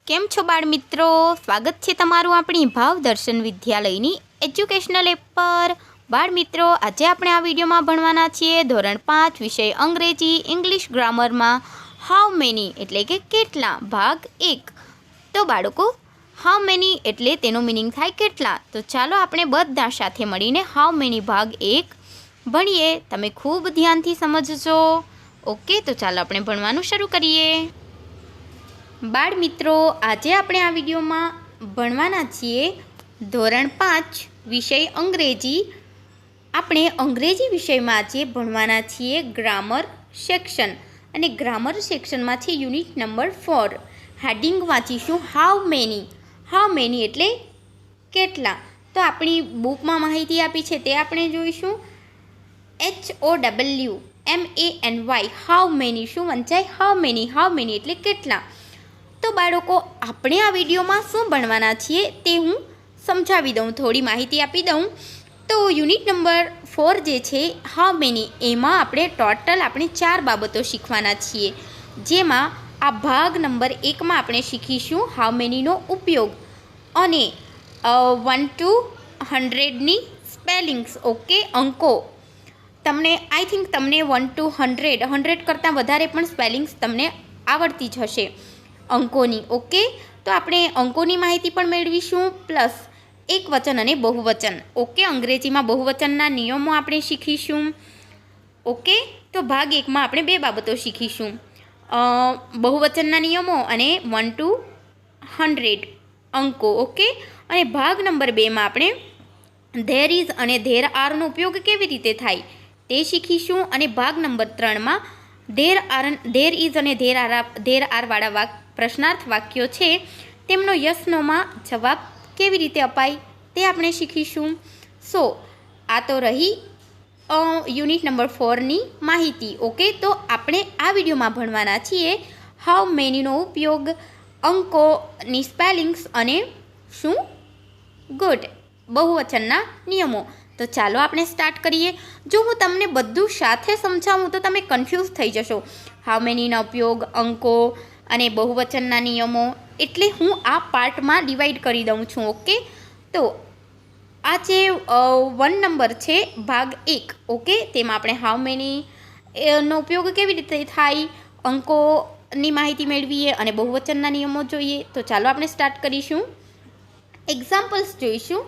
કેમ છો બાળ મિત્રો? સ્વાગત છે તમારું આપણી ભાવદર્શન વિદ્યાલયની એજ્યુકેશનલ એપ પર. બાળ મિત્રો, આજે આપણે આ વિડીયોમાં ભણવાના છીએ ધોરણ 5 વિષય અંગ્રેજી ઇંગ્લિશ ગ્રામરમાં હાઉ મેની એટલે કે કેટલા ભાગ 1. તો બાળકો, હાઉ મેની એટલે તેનો મિનિંગ થાય કેટલા. તો ચાલો આપણે બધા સાથે મળીને હાઉ મેની ભાગ 1 ભણીએ. તમે ખૂબ ધ્યાનથી સમજજો. ઓકે, તો ચાલો આપણે ભણવાનું શરૂ કરીએ. બાળ મિત્રો, આજે આપણે આ વિડીયોમાં ભણવાના છીએ ધોરણ 5 વિષય અંગ્રેજી. આપણે અંગ્રેજી વિષયમાં આજે ભણવાના છીએ ગ્રામર સેક્શન, અને ગ્રામર સેક્શનમાં છે યુનિટ નંબર 4. હેડિંગ વાંચીશું હાઉ મેની. હાઉ મેની એટલે કેટલા. તો આપણી બુકમાં માહિતી આપી છે તે આપણે જોઈશું. HOWMANY હાઉ મેની શું વંચાય? How many. હાઉ મેની એટલે કેટલા. તો બાળકો, આપણે આ વિડીયોમાં શું ભણવાના છીએ તે હું સમજાવી દઉં, થોડી માહિતી આપી દઉં. તો યુનિટ નંબર 4 જે છે હાઉ મેની, એમાં આપણે ટોટલ 4 બાબતો શીખવાના છીએ. જેમાં આ ભાગ નંબર 1માં આપણે શીખીશું હાઉ મેનીનો ઉપયોગ અને 1 to 100ની સ્પેલિંગ્સ. ઓકે, અંકો. તમને આઈ થિંક તમને 1 to 100 કરતાં વધારે પણ સ્પેલિંગ્સ તમને આવડતી જ હશે અંકોની. ઓકે, તો આપણે અંકોની માહિતી પણ મેળવીશું, પ્લસ એકવચન અને બહુવચન. ઓકે, અંગ્રેજીમાં બહુવચનના નિયમો આપણે શીખીશું. ઓકે, તો ભાગ 1માં આપણે 2 બાબતો શીખીશું, બહુવચનના નિયમો અને 1 to 100 અંકો. ઓકે, અને ભાગ નંબર 2માં આપણે ધેર ઇઝ અને ધેર આરનો ઉપયોગ કેવી રીતે થાય તે શીખીશું. અને ભાગ નંબર 3માં ધેર ઇઝ અને ધેર આરવાળા પ્રશ્નાર્થ વાક્યો છે તેમનો યસ નોમાં જવાબ કેવી રીતે અપાય તે આપણે શીખીશું. સો આ તો રહી યુનિટ નંબર 4ની માહિતી. ઓકે, તો આપણે આ વિડીયોમાં ભણવાના છીએ હાઉ મેનીનો ઉપયોગ, અંકોની સ્પેલિંગ્સ અને શું ગુડ બહુવચનના નિયમો. તો ચાલો આપણે સ્ટાર્ટ કરીએ. જો હું તમને બધું સાથે સમજાવું તો તમે કન્ફ્યુઝ થઈ જશો. હાઉ મેનીનો ઉપયોગ, અંકો અને બહુવચનના નિયમો, એટલે હું આ પાર્ટમાં ડિવાઈડ કરી દઉં છું. ઓકે, તો આ જે 1 નંબર છે ભાગ 1. ઓકે, તેમાં આપણે હાઉ મેની નો ઉપયોગ કેવી રીતે થાય, અંકોની માહિતી મેળવીએ અને બહુવચનના નિયમો જોઈએ. તો ચાલો આપણે સ્ટાર્ટ કરીશું. એક્ઝામ્પલ્સ જોઈશું.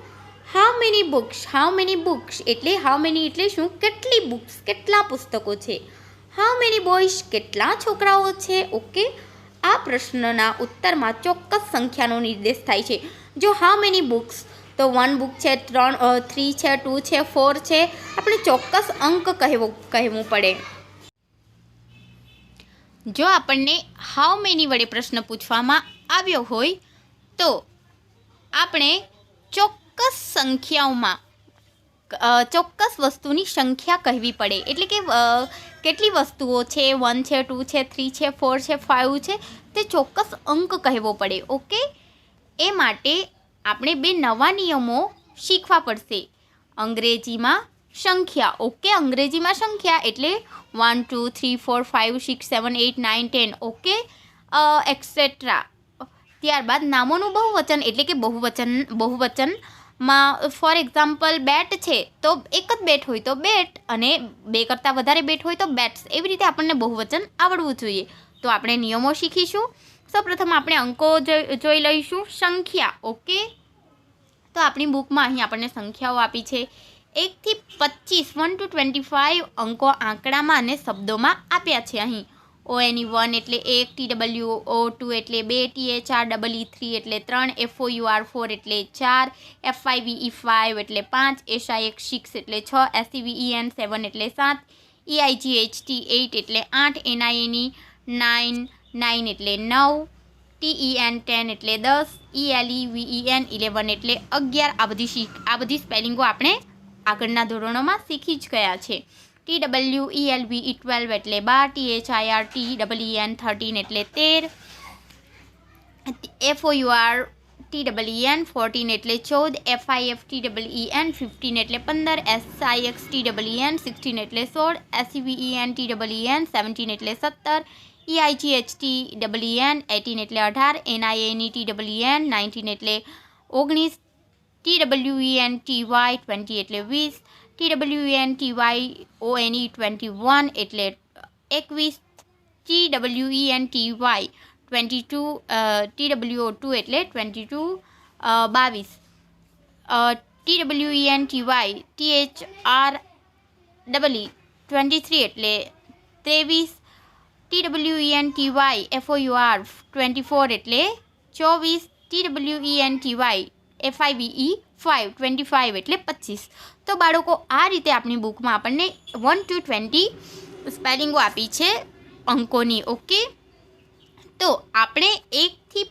How many books. How many books એટલે હાઉ મેની એટલે શું? કેટલી બુક્સ, કેટલા પુસ્તકો છે. હાઉ મેની બોયઝ કેટલા છોકરાઓ છે. ઓકે, આ પ્રશ્નના ઉત્તરમાં ચોક્કસ સંખ્યાનો નિર્દેશ થાય છે. જો હાઉ મેની બુક્સ તો 1 બુક છે, 3 છે, 2 છે, 4 છે. આપણે ચોક્કસ અંક કહેવું પડે. જો આપણને હાઉ મેની વડે પ્રશ્ન પૂછવામાં આવ્યો હોય તો આપણે ચોક્કસ સંખ્યાઓમાં ચોક્કસ વસ્તુની સંખ્યા કહેવી પડે. એટલે કે કેટલી વસ્તુઓ છે, 1 છે, 2 છે, 3 છે, 4 છે, 5 છે, તે ચોક્કસ અંક કહેવો પડે. ઓકે, એ માટે આપણે 2 નવા નિયમો શીખવા પડશે. અંગ્રેજીમાં સંખ્યા. ઓકે, અંગ્રેજીમાં સંખ્યા એટલે 1 2 3 4 5 6 7 8 9 10. Okay, et cetera. ત્યારબાદ નામોનું બહુવચન એટલે કે બહુવચનમાં ફોર એક્ઝામ્પલ બેટ છે તો એક જ બેટ હોય તો બેટ, અને 2 કરતાં વધારે બેટ હોય તો બેટ્સ. એવી રીતે આપણને બહુવચન આવડવું જોઈએ. તો આપણે નિયમો શીખીશું. સૌપ્રથમ આપણે અંકો જોઈ લઈશું. સંખ્યા. ઓકે, તો આપણી બુકમાં અહીં આપણને સંખ્યાઓ આપી છે 1 થી 25, 1 to 25 અંકો આંકડામાં અને શબ્દોમાં આપ્યા છે. અહીં ONE1 એટલે 1, TWO2 એટલે 2, THREE3 એટલે 3, FOUR4 એટલે 4, FIVE5 એટલે 5, SIX6 એટલે 6, SEVEN7 એટલે 7, EIGHT8 એટલે 8, NINE9 એટલે 9, TEN10 એટલે 10, ELEVEN11 એટલે 11. આ બધી સ્પેલિંગો આપણે આગળના ધોરણોમાં શીખી જ ગયા છે. TWELVE12 એટલે 12, THIRTEEN13 એટલે 13, FOUR TEEN 14 એટલે 14, FIFTEEN 15 એટલે 15, SIXTEEN 16 એટલે 16, SEVENTEEN 17 એટલે 17, EIGHTEEN 18 એટલે 18, NINETEEN 19 એટલે 19, TWENTY 20 એટલે 20, TWENTYONE 21 એટલે 21, TWENTY 22, TWO2 એટલે 22, 22, TWENTY THREE 23 એટલે 23, TWENTY FOUR 24 એટલે 24, TWENTY FIVE 5 25 એટલે 25. તો બાળકો આ રીતે આપણી બુકમાં આપણને 1 to 20 સ્પેલિંગો આપી છે અંકોની. ઓકે, તો આપણે 1 થી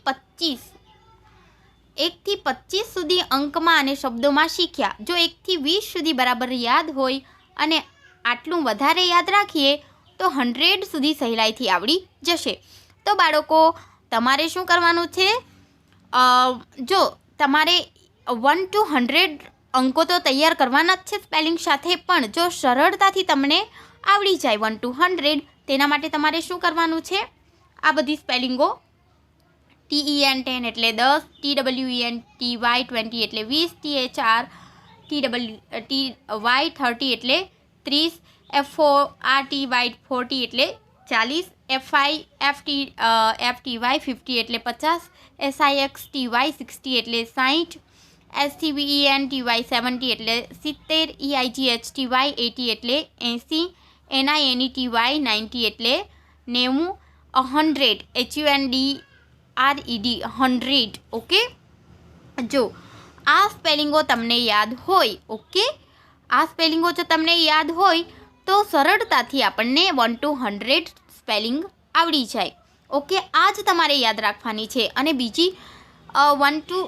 25 સુધી અંકમાં અને શબ્દોમાં શીખ્યા. જો 1 થી 20 સુધી બરાબર યાદ હોય અને આટલું વધારે યાદ રાખીએ તો 100 સુધી સહેલાઈથી આવડી જશે. તો બાળકો તમારે શું કરવાનું છે, જો તમારે 1 to 100 અંકો તો તૈયાર કરવાના જ છે સ્પેલિંગ સાથે, પણ જો સરળતાથી તમને આવડી જાય 1 to 100 તેના માટે તમારે શું કરવાનું છે, આ બધી સ્પેલિંગો TEN 10 એટલે 10, TWENTY 20 એટલે 20, THRTY 30 એટલે 30, FORTY 40 એટલે 40, FIFTY 50 એટલે 50, SIXTY 60 એટલે 60, STVENTY 70 એટલે 70, EIGHTY 80 એટલે 80, NINETY 90 એટલે 90, 100 100. ઓકે, જો આ સ્પેલિંગો તમને યાદ હોય, ઓકે, આ સ્પેલિંગો જો તમને યાદ હોય તો સરળતાથી આપણને 1 to 100 સ્પેલિંગ આવડી જાય. ઓકે, આ જ તમારે યાદ રાખવાની છે. અને બીજી 1 to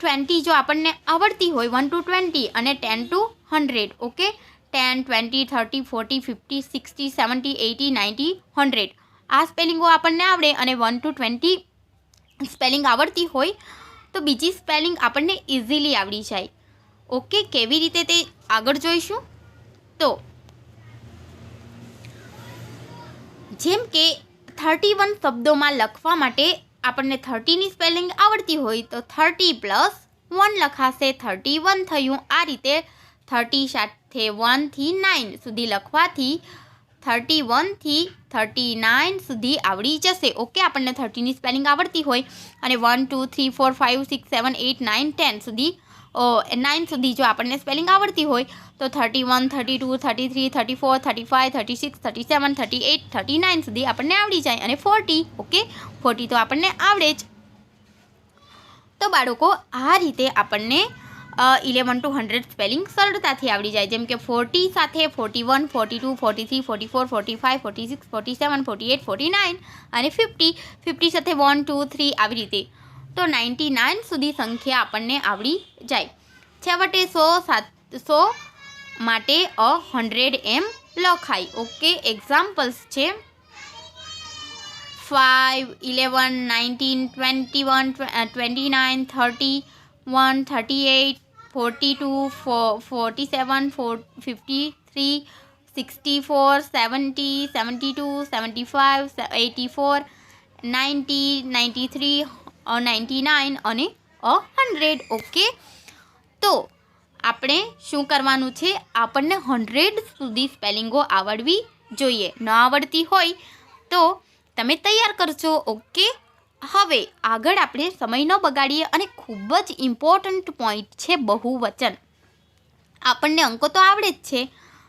20 જો આપણને આવડતી હોય 1 to 20 અને 10 to 100. ઓકે, 10, 20, 30, 40, 50, 60, 70, 80, 90, 100 આ સ્પેલિંગો આપણને આવડે અને 1 to 20 સ્પેલિંગ આવડતી હોય તો બીજી સ્પેલિંગ આપણને ઇઝીલી આવડી જાય. ઓકે, કેવી રીતે તે આગળ જોઈશું. તો જેમ કે 31 શબ્દોમાં લખવા માટે આપણને 30ની સ્પેલિંગ આવડતી હોય તો 30 + 1 લખાશે, 31 થયું. આ રીતે 30 સાથે 1 થી 9 સુધી લખવાથી 31 થી 39 સુધી આવડી જશે. ઓકે, આપણને 30ની સ્પેલિંગ આવડતી હોય અને 1 2 3 4 5 6 7 8 9 10 સુધી 9 સુધી જો આપણને સ્પેલિંગ આવડતી હોય તો 31, 32, 33, 34, 35, 36, 37, 38, 39 સુધી આપણને આવડી જાય. અને 40, ઓકે, 40 તો આપણને આવડે જ. તો બાળકો આ રીતે આપણને 11 to 100 સ્પેલિંગ સરળતાથી આવડી જાય. જેમ કે 40 સાથે 41, 42, 43, 44, 45, 46, 47, 48, 49 અને 50 સાથે 1 2 3 આવી રીતે. તો 99 સુધી સંખ્યા આપણને આવડી જાય. છેવટે 100 માટે 100 એમ લખાય. ઓકે, એક્ઝામ્પલ્સ છે 5, 11, 19, 21, 29, 30, 1, 38, 42, 47, 53, 64, 70, 72, 75, 84, 90, 93, 99 અને 100. ઓકે, તો આપણે શું કરવાનું છે, આપણને 100 સુધી સ્પેલિંગો આવડવી જોઈએ. ન આવડતી હોય તો તમે તૈયાર કરજો. ઓકે, હવે આગળ આપણે સમય ન બગાડીએ અને ખૂબ જ ઇમ્પોર્ટન્ટ પોઈન્ટ છે બહુવચન. આપણને અંકો તો આવડે જ છે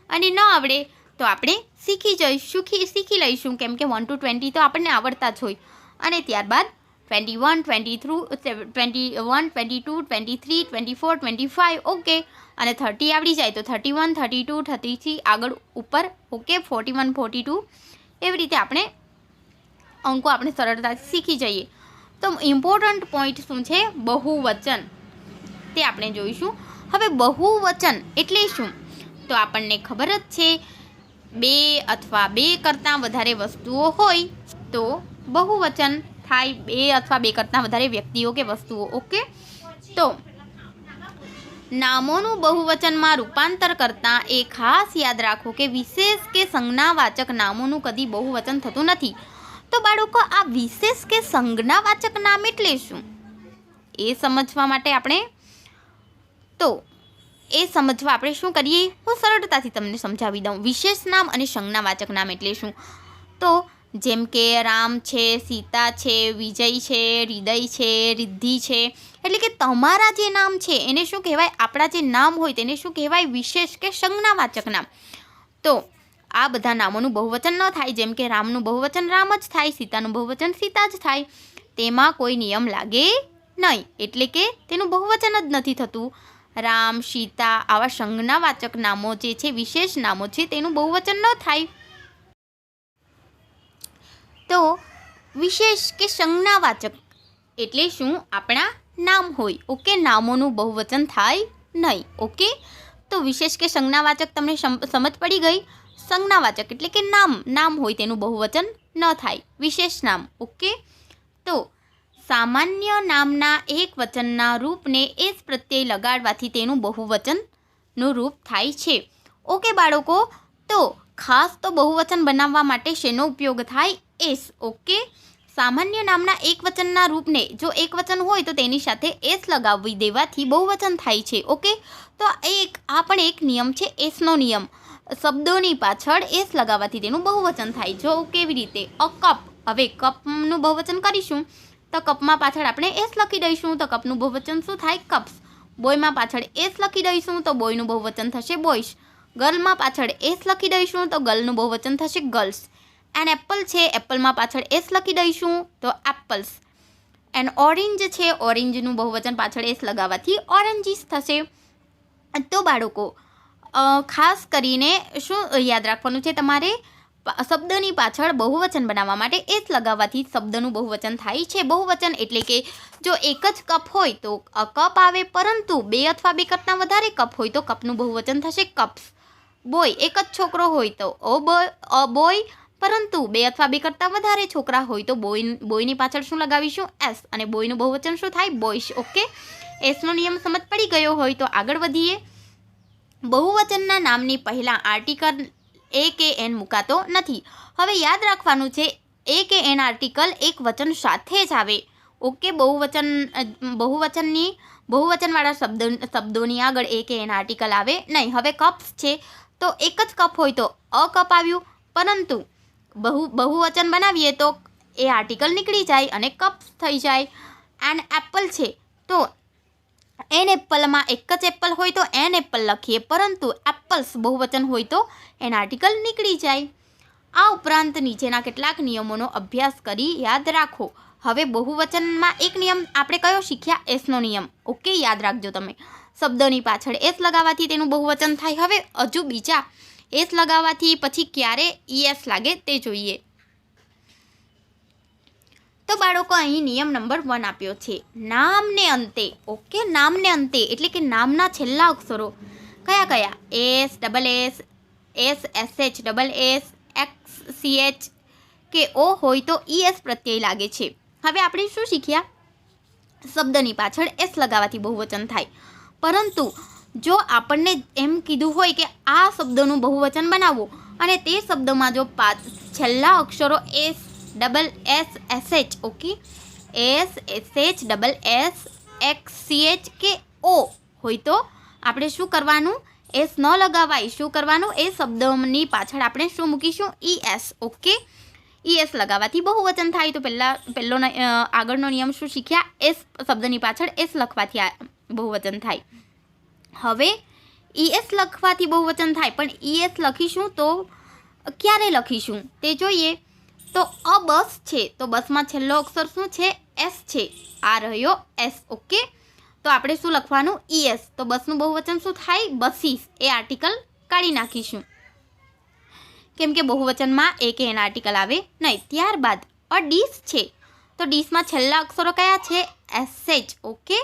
અને ન આવડે તો આપણે શીખી લઈશું, કેમ કે 1 to 20 તો આપણને આવડતા જ હોય. અને ત્યારબાદ 21, 22, 23, 24, 25. ઓકે, અને 30 આવડી જાય તો 31, 32, 33 આગળ ઉપર. ઓકે, 41, 42 એવી રીતે આપણે અંકો આપણે સરળતાથી શીખી જઈએ. તો ઇમ્પોર્ટન્ટ પોઈન્ટ શું છે, બહુવચન, તે આપણે જોઈશું. હવે બહુવચન એટલે શું, તો આપણને ખબર જ છે 2 અથવા 2 કરતાં વધારે વસ્તુઓ હોય તો બહુવચન થાય, 2 અથવા 2 કરતાં વધારે વ્યક્તિઓ કે વસ્તુઓ. ઓકે, તો નામોનું બહુવચનમાં રૂપાંતર કરતાં એ ખાસ યાદ રાખો કે વિશેષ કે સંજ્ઞાવાચક નામોનું કદી બહુવચન થતું નથી. તો બાળકો, આ વિશેષ કે સંજ્ઞાવાચક નામ એટલે શું એ સમજવા માટે આપણે શું કરીએ, હું સરળતાથી તમને સમજાવી દઉં. વિશેષ નામ અને સંજ્ઞાવાચક નામ એટલે શું? તો જેમ કે રામ છે, સીતા છે, વિજય છે, હૃદય છે, રિદ્ધિ છે, એટલે કે તમારા જે નામ છે એને શું કહેવાય? આપણા જે નામ હોય તેને શું કહેવાય? વિશેષ કે સંજ્ઞાવાચક નામ. તો આ બધા નામોનું બહુવચન ન થાય. જેમ કે રામનું બહુવચન રામ જ થાય, સીતાનું બહુવચન સીતા જ થાય. તેમાં કોઈ નિયમ લાગે નહીં, એટલે કે તેનું બહુવચન જ નથી થતું. રામ, સીતા આવા સંજ્ઞાવાચક નામો જે છે, વિશેષ નામો છે, તેનું બહુવચન ન થાય. તો વિશેષ કે સંજ્ઞાવાચક એટલે શું? આપણા નામ હોય. ઓકે, નામોનું બહુવચન થાય નહીં. ઓકે, તો વિશેષ કે સંજ્ઞાવાચક તમને સમજ પડી ગઈ. સંજ્ઞાવાચક એટલે કે નામ હોય તેનું બહુવચન ન થાય, વિશેષ નામ. ઓકે, તો સામાન્ય નામના એક વચનના રૂપને એસ પ્રત્યય લગાડવાથી તેનું બહુવચનનું રૂપ થાય છે. ઓકે બાળકો, તો ખાસ તો બહુવચન બનાવવા માટે શેનો ઉપયોગ થાય? એસ. ઓકે, સામાન્ય નામના એક વચનના રૂપને જો એક વચન હોય તો તેની સાથે એસ લગાવી દેવાથી બહુવચન થાય છે. ઓકે, તો આ પણ એક નિયમ છે, એસનો નિયમ. શબ્દોની પાછળ એસ લગાવવાથી તેનું બહુવચન થાય. જો કેવી રીતે? A cup. હવે કપનું બહુવચન કરીશું તો કપમાં પાછળ આપણે એસ લખી દઈશું, તો કપનું બહુવચન શું થાય? કપ્સ. બોયમાં પાછળ એસ લખી દઈશું તો બોયનું બહુવચન થશે બોયસ. ગર્લમાં પાછળ એસ લખી દઈશું તો ગર્લનું બહુવચન થશે ગર્લ્સ. એન એપલ છે, એપલમાં પાછળ એસ લખી દઈશું તો એપલ્સ. એન ઓરેન્જ છે, ઓરેન્જનું બહુવચન પાછળ એસ લગાવવાથી ઓરેન્જીસ થશે. તો બાળકો, ખાસ કરીને શું યાદ રાખવાનું છે તમારે? શબ્દની પાછળ બહુવચન બનાવવા માટે એસ લગાવવાથી શબ્દનું બહુવચન થાય છે. બહુવચન એટલે કે જો એક જ કપ હોય તો કપ આવે, પરંતુ 2 અથવા 2 કરતાં વધારે કપ હોય તો કપનું બહુવચન થશે કપ્સ. બોય, એક જ છોકરો હોય તો અ બોય, પરંતુ 2 અથવા 2 કરતાં વધારે છોકરા હોય તો બોયની પાછળ શું લગાવીશું? એસ. અને બોયનું બહુવચન શું થાય? બોયસ. ઓકે, એસનો નિયમ સમજ પડી ગયો હોય તો આગળ વધીએ. બહુવચનના નામની પહેલાં આર્ટિકલ એ કે એન મુકાતો નથી. હવે યાદ રાખવાનું છે, એ કે એન આર્ટિકલ એક વચન સાથે જ આવે. ઓકે, બહુવચનવાળા શબ્દોની આગળ એ કે એન આર્ટિકલ આવે નહીં. હવે કપ્સ છે તો એક જ કપ હોય તો અ કપ આવ્યું, પરંતુ બહુવચન બનાવીએ તો એ આર્ટિકલ નીકળી જાય અને કપ્સ થઈ જાય. એન એપલ છે તો એન એપલમાં એક જ એપલ હોય તો એન એપલ લખીએ, પરંતુ એપલ્સ બહુવચન હોય તો એન આર્ટિકલ નીકળી જાય. આ ઉપરાંત નીચેના કેટલાક નિયમોનો અભ્યાસ કરી યાદ રાખો. હવે બહુવચનમાં એક નિયમ આપણે કયો શીખ્યા? એસનો નિયમ. ઓકે, યાદ રાખજો તમે. શબ્દોની પાછળ એસ લગાવવાથી તેનું બહુવચન થાય. હવે હજુ બીજા એસ લગાવવાથી પછી ક્યારે ઈએસ લાગે તે જોઈએ. તો બાળકો, અહીં નિયમ નંબર 1 આપ્યો છે, નામને અંતે. ઓકે, નામને અંતે એટલે કે નામના છેલ્લા અક્ષરો કયા કયા? S, double S, S, double S, x, CH કે ઓ હોય તો ઈએસ પ્રત્યય લાગે છે. હવે આપણે શું શીખ્યા? શબ્દની પાછળ એસ લગાવવાથી બહુવચન થાય. પરંતુ જો આપણને એમ કીધું હોય કે આ શબ્દનું બહુવચન બનાવો અને તે શબ્દમાં જો છેલ્લા અક્ષરો S, double S, SH. Okay, S, SH, double S, x, CH કે ઓ હોય તો આપણે શું કરવાનું? એસ ન લગાવાય. શું કરવાનું? એ શબ્દની પાછળ આપણે શું મૂકીશું? ES. ઓકે, ES લગાવવાથી બહુવચન થાય. તો પહેલો આગળનો નિયમ શું શીખ્યા? એસ શબ્દની પાછળ એસ લખવાથી બહુવચન થાય. હવે ES લખવાથી બહુવચન થાય, પણ ES લખીશું તો ક્યારે લખીશું તે જોઈએ. તો અ બસ છે તો બસમાં છેલ્લો અક્ષર શું છે? એસ છે. આ રહ્યો એસ. ઓકે, તો આપણે શું લખવાનું? ES. તો બસનું બહુવચન શું થાય? બસીસ. એ આર્ટિકલ કાઢી નાખીશું, કેમ કે બહુવચનમાં એ કે એના આર્ટિકલ આવે નહીં. ત્યારબાદ અ ડીશ છે તો ડીશમાં છેલ્લા અક્ષરો કયા છે? SH. ઓકે,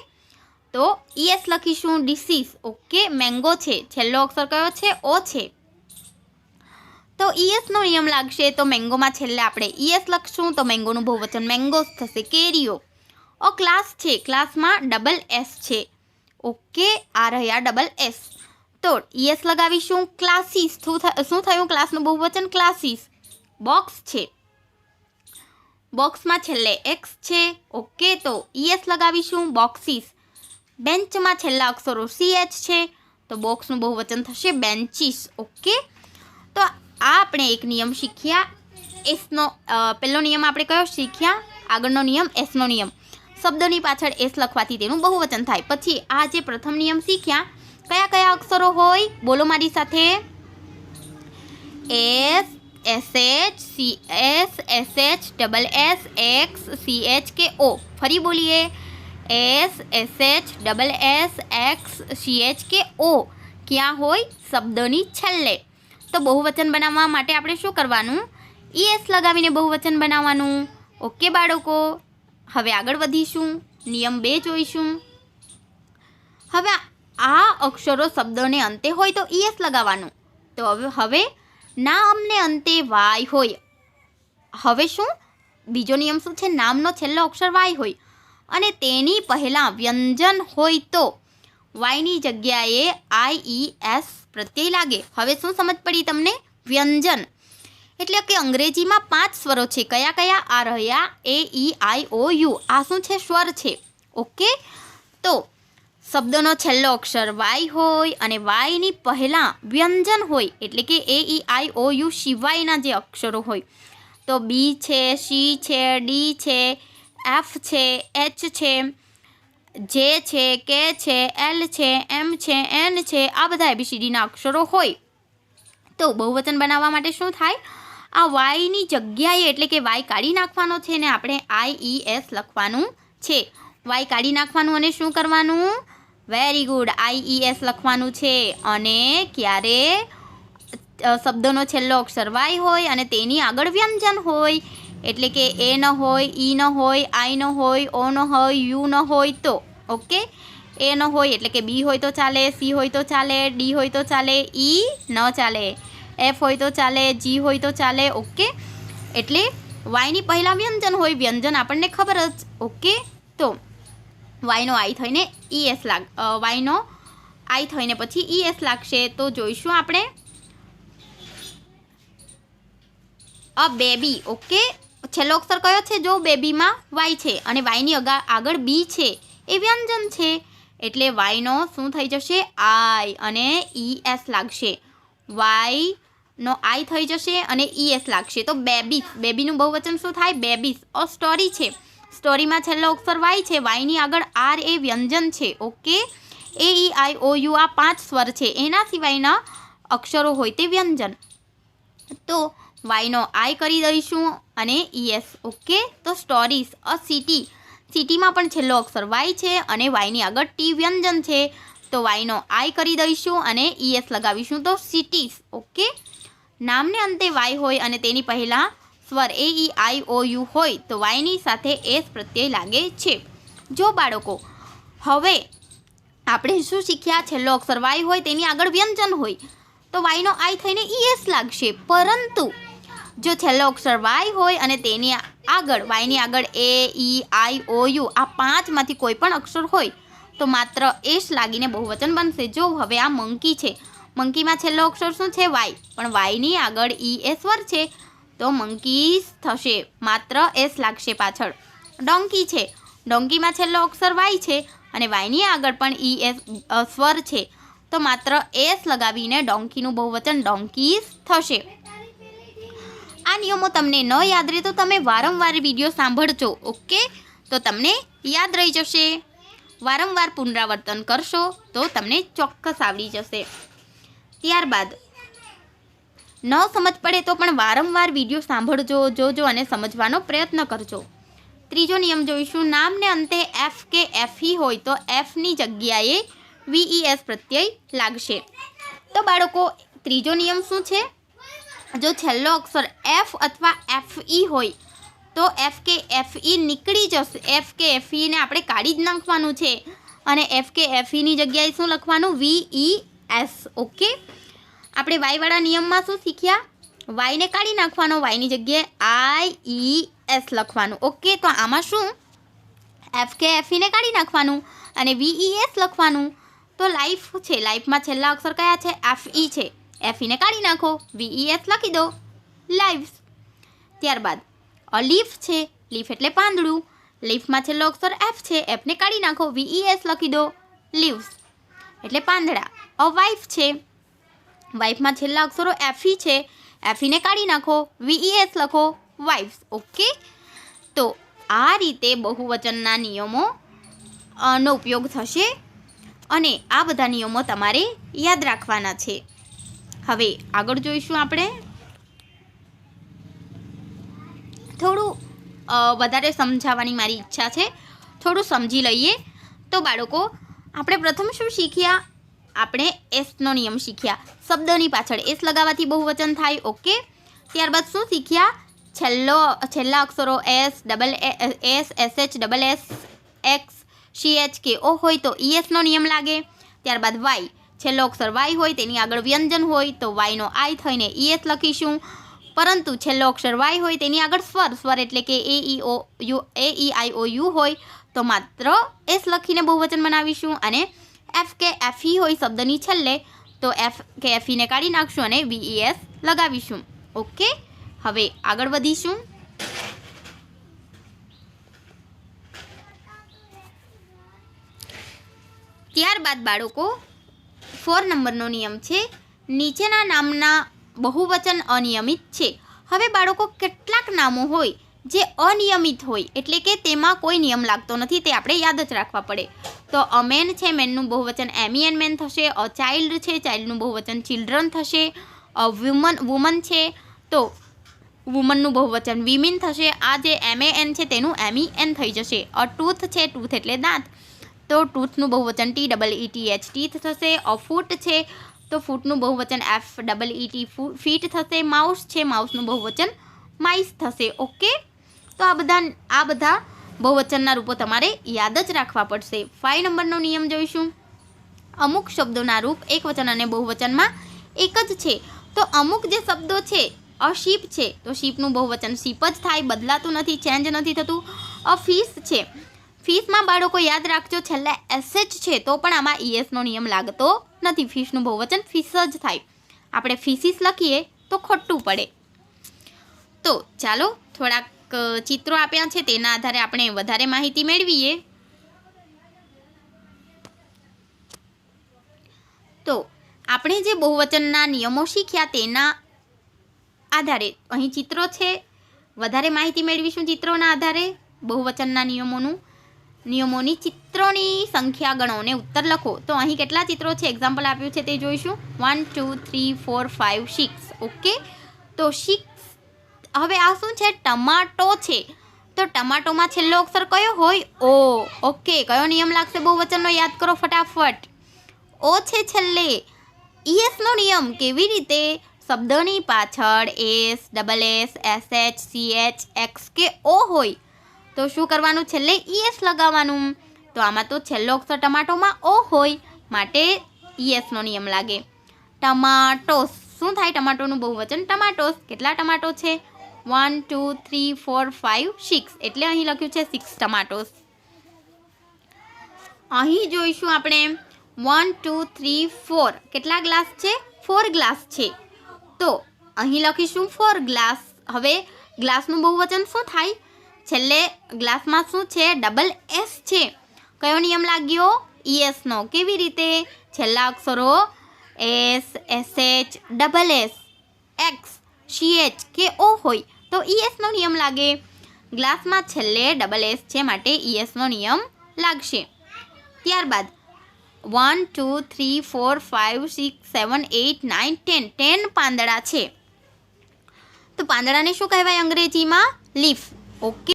તો ES લખીશું ડીસીસ. ઓકે, મેંગો છે, છેલ્લો અક્ષર કયો છે? ઓ છે. તો ઈએસનો નિયમ લાગશે તો મેંગોમાં છેલ્લે આપણે ઈએસ લખશું તો મેંગોનું બહુવચન મેંગોસ થશે, કેરીઓ. ક્લાસ છે, ક્લાસમાં ડબલ એસ છે. ઓકે, આ રહ્યા ડબલ એસ. તો ઈએસ લગાવીશું. ક્લાસીસ શું થયું? ક્લાસનું બહુવચન ક્લાસીસ. બોક્સ છે, બોક્સમાં છેલ્લે એક્સ છે. ઓકે, તો ઈએસ લગાવીશું. બોક્સીસ. બેન્ચમાં છેલ્લા અક્ષરો CH છે તો બોક્સનું બહુવચન થશે બેન્ચીસ. ઓકે, તો આ આપણે એક નિયમ શીખ્યા. એસનો પહેલો નિયમ આપણે કયો શીખ્યા? આગળનો નિયમ એસનો નિયમ. શબ્દોની પાછળ એસ લખવાથી તેનું બહુવચન થાય. પછી આ જે પ્રથમ નિયમ શીખ્યા, કયા કયા અક્ષરો હોય? બોલો મારી સાથે. S, SH, CS, SH, double S, X, CH કે O. ફરી બોલીએ. S, SH, double S, X, CH કે O ક્યાં હોય? શબ્દોની છેલ્લે. તો બહુવચન બનાવવા માટે આપણે શું કરવાનું? ES લગાવીને બહુવચન બનાવવાનું. ઓકે બાળકો, હવે આગળ વધીશું. નિયમ 2 જોઈશું. હવે આ અક્ષરો શબ્દોને અંતે હોય તો ES લગાવવાનું. તો હવે નામને અંતે વાય હોય. હવે શું? બીજો નિયમ શું છે? નામનો છેલ્લો અક્ષર વાય હોય અને તેની પહેલાં વ્યંજન હોય તો વાયની જગ્યાએ IES પ્રત્યય લાગે. હવે શું સમજ પડી તમને? વ્યંજન એટલે કે અંગ્રેજીમાં 5 સ્વરો છે. કયા કયા? આ રહ્યા AEIOU. આ શું છે? સ્વર છે. ઓકે, તો શબ્દનો છેલ્લો અક્ષર વાય હોય અને વાયની પહેલાં વ્યંજન હોય એટલે કે AEIOU સિવાયના જે અક્ષરો હોય તો B છે, C છે, D છે, F છે, H છે, J છે, K છે, L છે, M છે, N છે, આ બધા ABCDના અક્ષરો હોય તો બહુવચન બનાવવા માટે શું થાય? આ વાયની જગ્યાએ એટલે કે વાય કાઢી નાખવાનો છે ને આપણે IES લખવાનું છે. વાય કાઢી નાખવાનું અને શું કરવાનું? વેરી ગુડ, IES લખવાનું છે. અને ક્યારે? શબ્દનો છેલ્લો અક્ષર વાય હોય અને તેની આગળ વ્યંજન હોય એટલે કે A ન હોય, E ન હોય, I ન હોય, O ન હોય, U ન હોય તો. ઓકે, A ન હોય એટલે કે B હોય તો ચાલે, C હોય તો ચાલે, D હોય તો ચાલે, E ન ચાલે, F હોય તો ચાલે, G હોય તો ચાલે. ઓકે, એટલે વાયની પહેલાં વ્યંજન હોય. વ્યંજન આપણને ખબર જ. ઓકે, તો વાયનો આઈ થઈને ES વાયનો આઈ થઈને પછી ES લાગશે. તો જોઈશું આપણે બેબી. ઓકે, છેલ્લો અક્ષર કયો છે? જો બેબીમાં વાય છે અને વાયની આગળ B છે એ વ્યંજન છે એટલે વાયનો શું થઈ જશે? આઈ અને ES લાગશે. વાયનો આઈ થઈ જશે અને ES લાગશે. તો બેબીસ. બેબીનું બહુવચન શું થાય? બેબીસ. સ્ટોરી છે, સ્ટોરીમાં છેલ્લો અક્ષર વાય છે, વાયની આગળ R એ વ્યંજન છે. ઓકે, AEIOU આ 5 સ્વર છે, એના સિવાયના અક્ષરો હોય તે વ્યંજન. તો વાયનો આઈ કરી દઈશું અને ES. ઓકે, તો સ્ટોરીઝ. સિટી. સિટીમાં પણ છેલ્લો અક્ષર વાય છે અને વાયની આગળ T વ્યંજન છે તો વાયનો આઈ કરી દઈશું અને ES લગાવીશું તો સિટીઝ. ઓકે, નામને અંતે વાય હોય અને તેની પહેલાં સ્વર AEIOU હોય તો વાયની સાથે S પ્રત્યય લાગે છે. જો બાળકો, હવે આપણે શું શીખ્યા? છેલ્લો અક્ષર વાય હોય તેની આગળ વ્યંજન હોય તો વાયનો આઈ થઈને ES લાગશે. પરંતુ જો છેલ્લો અક્ષર વાય હોય અને તેની આગળ વાયની આગળ AEIOU આ 5માંથી કોઈ પણ અક્ષર હોય તો માત્ર S લાગીને બહુવચન બનશે. જો હવે આ મંકી છે, મંકીમાં છેલ્લો અક્ષર શું છે? વાય, પણ વાયની આગળ ES સ્વર છે તો મંકીસ થશે, માત્ર S લાગશે પાછળ. ડોંકી છે, ડોંકીમાં છેલ્લો અક્ષર વાય છે અને વાયની આગળ પણ ES સ્વર છે તો માત્ર S લગાવીને ડોંકીનું બહુવચન ડોંકીસ થશે. આ નિયમો તમને ન યાદ રહે તો તમે વારંવાર વિડીયો સાંભળજો. ઓકે, તો તમને યાદ રહી જશે. વારંવાર પુનરાવર્તન કરશો તો તમને ચોક્કસ આવડી જશે. ત્યારબાદ ન સમજ પડે તો પણ વારંવાર વિડીયો સાંભળજો, જોજો અને સમજવાનો પ્રયત્ન કરજો. ત્રીજો નિયમ જોઈશું. નામને અંતે F કે FE હોય તો Fની જગ્યાએ VES પ્રત્યય લાગશે. તો બાળકો, ત્રીજો નિયમ શું છે? જો છેલ્લો અક્ષર F અથવા FE હોય તો F કે FE નીકળી જશે. F કે FE ને આપણે કાઢી જ નાખવાનું છે અને F કે FEની જગ્યાએ શું લખવાનું? VES. ઓકે, આપણે વાયવાળા નિયમમાં શું શીખ્યા? વાયને કાઢી નાખવાનો, વાયની જગ્યાએ IES લખવાનું. ઓકે, તો આમાં શું FKFEને કાઢી નાખવાનું અને VES લખવાનું. તો લાઈફ છે, લાઈફમાં છેલ્લા અક્ષર કયા છે? FE છે. FEને કાઢી નાખો, VES લખી દો, લાઈવ્સ. ત્યારબાદ લીફ છે, લીફ એટલે પાંદડું. લીફમાં છેલ્લો અક્ષર F છે, Fને કાઢી નાખો, VES લખી દો, લીવ્સ એટલે પાંદડા. વાઇફ છે, વાઇફમાં છેલ્લા અક્ષરો FE છે, FEને કાઢી નાખો, VES લખો, વાઇફ્સ. ઓકે, તો આ રીતે બહુવચનના નિયમો નો ઉપયોગ થશે અને આ બધા નિયમો તમારે યાદ રાખવાના છે. હવે આગળ જોઈશું આપણે. થોડું વધારે સમજાવવાની મારી ઈચ્છા છે, થોડું સમજી લઈએ. તો બાળકો, આપણે પ્રથમ શું શીખ્યા? આપણે એસનો નિયમ શીખ્યા. શબ્દની પાછળ એસ લગાવવાથી બહુવચન થાય. ઓકે, ત્યારબાદ શું શીખ્યા? છેલ્લા અક્ષરો S, double S, SH, double S, X, CH કે O હોય તો ESનો નિયમ લાગે. ત્યારબાદ વાય, છેલ્લો અક્ષર વાય હોય, તેની આગળ વ્યંજન હોય તો વાયનો I થઈને ES લખીશું. પરંતુ છેલ્લો અક્ષર વાય હોય, તેની આગળ સ્વર એટલે કે AEIOU હોય તો માત્ર એસ લખીને બહુવચન બનાવીશું. અને FKFE હોય શબ્દની છેલ્લે તો FKFEને કાઢી નાખશું અને VES લગાવીશું. ઓકે, હવે આગળ વધીશું. ત્યારબાદ બાળકો 4 નંબરનો નિયમ છે, નીચેના નામના બહુવચન અનિયમિત છે. હવે બાળકો, કેટલાક નામો હોય જે અનિયમિત હોય એટલે કે તેમાં કોઈ નિયમ લાગતો નથી, તે આપણે યાદ જ રાખવા પડે. તો અ મેન છે, મેનનું બહુવચન MEN મેન થશે. અ ચાઇલ્ડ છે, ચાઇલ્ડનું બહુવચન ચિલ્ડ્રન થશે. અ વુમન છે તો વુમનનું બહુવચન વિમેન થશે. આ જે MAN છે તેનું MEN થઈ જશે. અ ટૂથ છે, ટૂથ એટલે દાંત, તો ટૂથનું બહુવચન TEETH ટીથ થશે. અ ફૂટ છે તો ફૂટનું બહુવચન FEET ફીટ થશે. માઉસ છે, માઉસનું બહુવચન માઇસ થશે. ઓકે, તો આ બધા બહુવચનના રૂપો તમારે યાદ જ રાખવા પડશે. 5 નંબરનો નિયમ જોઈશું. અમુક શબ્દોના રૂપ એકવચન અને બહુવચનમાં એક જ છે. તો અમુક જે શબ્દો છે, અ શીપ છે તો શીપનું બહુવચન શીપ જ થાય, બદલાતું નથી, ચેન્જ નથી થતું. અ ફિશ છે, ફિશમાં બાળકો યાદ રાખજો છેલ્લે SH છે તો પણ આમાં ESનો નિયમ લાગતો નથી. ફિશનું બહુવચન ફિશ જ થાય. આપણે ફિશિસ લખીએ તો ખોટું પડે. તો ચાલો, થોડાક ચિત્રો આપ્યા છે, તેના આધારે આપણે વધારે માહિતી મેળવીએ. તો આપણે જે બહુવચનના નિયમો શીખ્યા તેના આધારે અહીં ચિત્રો છે, વધારે માહિતી મેળવીશું ચિત્રોના આધારે. બહુવચનના નિયમોની ચિત્રોની સંખ્યા ગણો અને ઉત્તર લખો. તો અહીં કેટલા ચિત્રો છે, એક્ઝામ્પલ આપ્યું છે તે જોઈશું. 1 2 3 4 5 6. ઓકે, તો 6. હવે આ શું છે? ટમાટો છે. તો ટમાટોમાં છેલ્લો અક્ષર કયો હોય? O. ઓકે, કયો નિયમ લાગશે બહુવચનનો? યાદ કરો ફટાફટ. O છે છેલ્લે. ESનો નિયમ કેવી રીતે? શબ્દની પાછળ S, double S, SH, CH, X કે O હોય તો શું કરવાનું? છેલ્લે ES લગાવવાનું. તો આમાં તો છેલ્લો અક્ષર ટમાટોમાં O હોય માટે ESનો નિયમ લાગે. ટમાટોસ, શું થાય? ટમાટોનું બહુવચન ટમાટોસ. કેટલા ટમાટો છે? 1 2 3 4 5 6 એટલે અહીં લખ્યું છે 6 ટમાટોસ. અહીં જોઈશું આપણે 1 2 3 4 કેટલા ગ્લાસ છે? 4 ગ્લાસ છે. તો અહીં લખીશું 4 ગ્લાસ. હવે ગ્લાસનું બહુવચન શું થાય? છેલ્લે ગ્લાસમાં શું છે? ડબલ S છે. કયો નિયમ લાગ્યો? ESનો. કેવી રીતે? છેલ્લા અક્ષરો S, SH, double S, X, CH કે O હોય તો ESનો નિયમ લાગે. ગ્લાસમાં છેલ્લે ડબલ S છે માટે ESનો નિયમ લાગશે. ત્યારબાદ 1 2 3 4 5 6 7 8 9 10 10 પાંદડા છે. તો પાંદડાને શું કહેવાય અંગ્રેજીમાં? લીફ. ઓકે,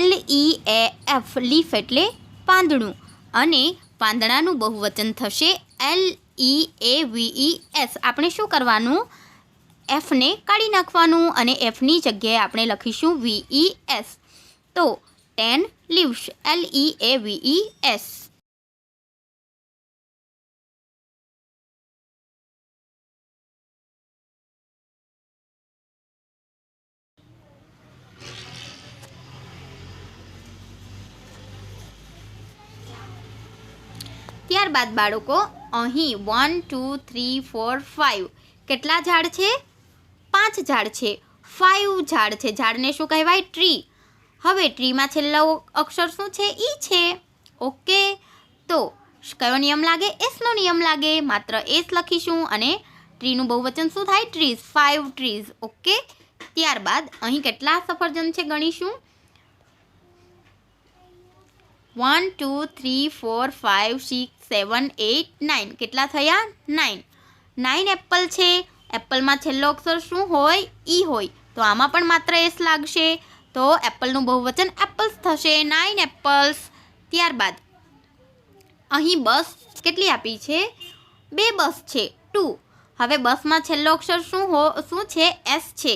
LEAF લીફ એટલે પાંદડું. અને પાંદડાનું બહુવચન થશે LEAVES. આપણે શું કરવાનું? Fને કાઢી નાખવાનું અને Fની જગ્યાએ આપણે લખીશું VES. તો 10 લીવ્સ, LEAVES. ત્યારબાદ બાળકો અહીં 1 2 3 4 5 કેટલા ઝાડ છે? 5 ઝાડ છે, 5 ઝાડ છે. ઝાડને શું કહેવાય? ટ્રી. હવે ટ્રીમાં છેલ્લો અક્ષર શું છે? ઈ છે. ઓકે, તો કયો નિયમ લાગે? એસનો નિયમ લાગે. માત્ર એસ લખીશું અને ટ્રીનું બહુવચન શું થાય? ટ્રીઝ. 5 ટ્રીઝ. ઓકે, ત્યારબાદ અહીં કેટલા સફરજન છે ગણીશું. 1 2 3 4 5 6 7 8 9 કેટલા થયા? 9 એપલ છે. એપલમાં છેલ્લો અક્ષર શું હોય? ઈ હોય. તો આમાં પણ માત્ર એસ લાગશે. તો એપલનું બહુવચન એપલ્સ થશે. 9 એપલ્સ. ત્યારબાદ અહીં બસ કેટલી આપી છે? 2 બસ છે, 2. હવે બસમાં છેલ્લો અક્ષર શું છે? એસ છે.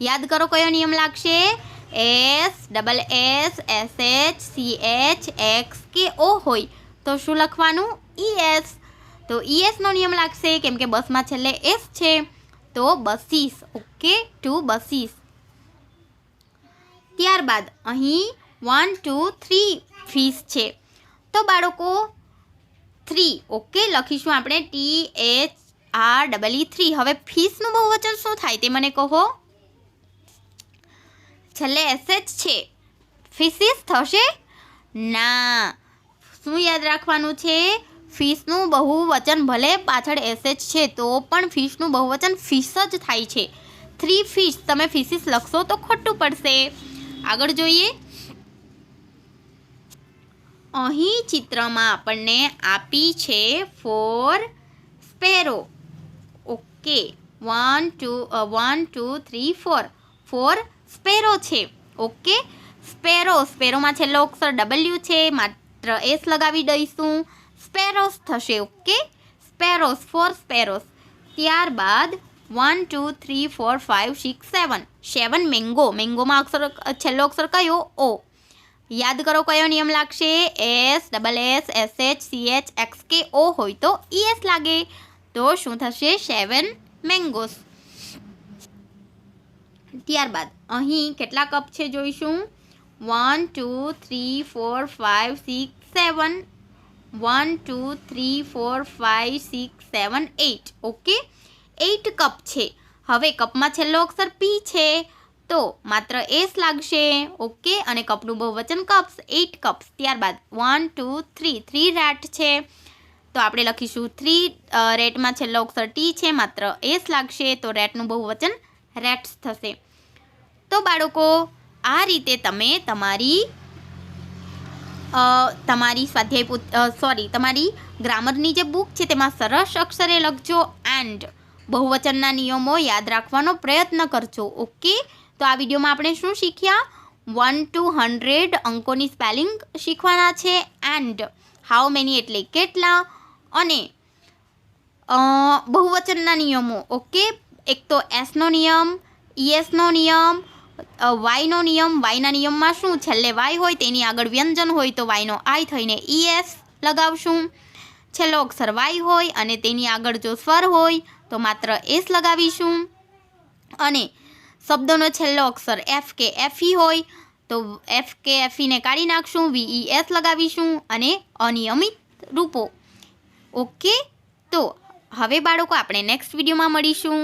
યાદ કરો કયો નિયમ લાગશે? S double S S H C H x કે ઓ હોય તો શું લખવાનું? ઈ એસ. તો ઈ એસનો નિયમ લાગશે કેમ કે બસમાં છેલ્લે એસ છે. તો બસીસ. Okay, 2 buses. ત્યારબાદ અહીં 1 2 3 ફીસ છે. તો બાળકો 3 ઓકે લખીશું આપણે THREE 3. હવે ફીસનું બહુવચન શું થાય તે મને કહો. છેલ્લે એસએચ છે, ફીસીસ થશે? ના. શું યાદ રાખવાનું છે? ફીસનું બહુવચન ભલે પાછળ એસએચ છે તો પણ ફીસનું બહુવચન ફીસ જ થાય છે. 3 ફીસ. તમે ફીસીસ લખશો તો ખોટું પડશે. આગળ જોઈએ. અહીં ચિત્રમાં આપણને આપી છે 4 સ્પેરો. ઓકે, 1 2 3 4 સ્પેરો છે. ઓકે, સ્પેરોમાં છેલ્લો અક્ષર ડબલ્યુ છે. માત્ર એસ લગાવી દઈશું. સ્પેરોસ થશે. Okay, sparrow's, 4 sparrow's. ત્યારબાદ 1 2 3 4 5 6 7 મેંગોમાં છેલ્લો અક્ષર કયો? ઓ. યાદ કરો કયો નિયમ લાગશે? S double S S H C H x કે ઓ હોય તો ઈ એસ લાગે. તો શું થશે? 7 મેંગોસ. ત્યારબાદ અહીં કેટલા કપ છે જોઈશું. 1 2 3 4 5 6 7 1 2 3 4 5 6 7 8. ઓકે, 8 કપ છે. હવે કપમાં છેલ્લો અક્ષર પી છે તો માત્ર એસ લાગશે. ઓકે, અને કપનું બહુવચન કપ્સ, 8 કપ્સ. ત્યારબાદ 1 2 3 રેટ છે તો આપણે લખીશું 3. રેટમાં છેલ્લો અક્ષર ટી છે, માત્ર એસ લાગશે તો રેટનું બહુવચન રેટ્સ થશે. તો બાળકો આ રીતે તમે તમારી ગ્રામરની જે બુક છે તેમાં સરસ અક્ષરે લખજો એન્ડ બહુવચનના નિયમો યાદ રાખવાનો પ્રયત્ન કરજો. ઓકે, તો આ વિડીયોમાં આપણે શું શીખ્યા? 1 to 100 અંકોની સ્પેલિંગ શીખવાના છે એન્ડ હાઉ મેની એટલે કેટલા, અને બહુવચનના નિયમો. ઓકે, એક તો એસનો નિયમ, ઈએસનો નિયમ, વાયનો નિયમ. વાયના નિયમમાં શું? છેલ્લે વાય હોય તેની આગળ વ્યંજન હોય તો વાયનો આઈ થઈને ઈએસ લગાવશું. છેલ્લો અક્ષર વાય હોય અને તેની આગળ જો સ્વર હોય તો માત્ર એસ લગાવીશું. અને શબ્દોનો છેલ્લો અક્ષર એફ કે એફઈ હોય તો એફ કે એફઈને કાઢી નાખશું, VES લગાવીશું. અને અનિયમિત રૂપો. ઓકે, તો હવે બાળકો આપણે નેક્સ્ટ વિડીયોમાં મળીશું.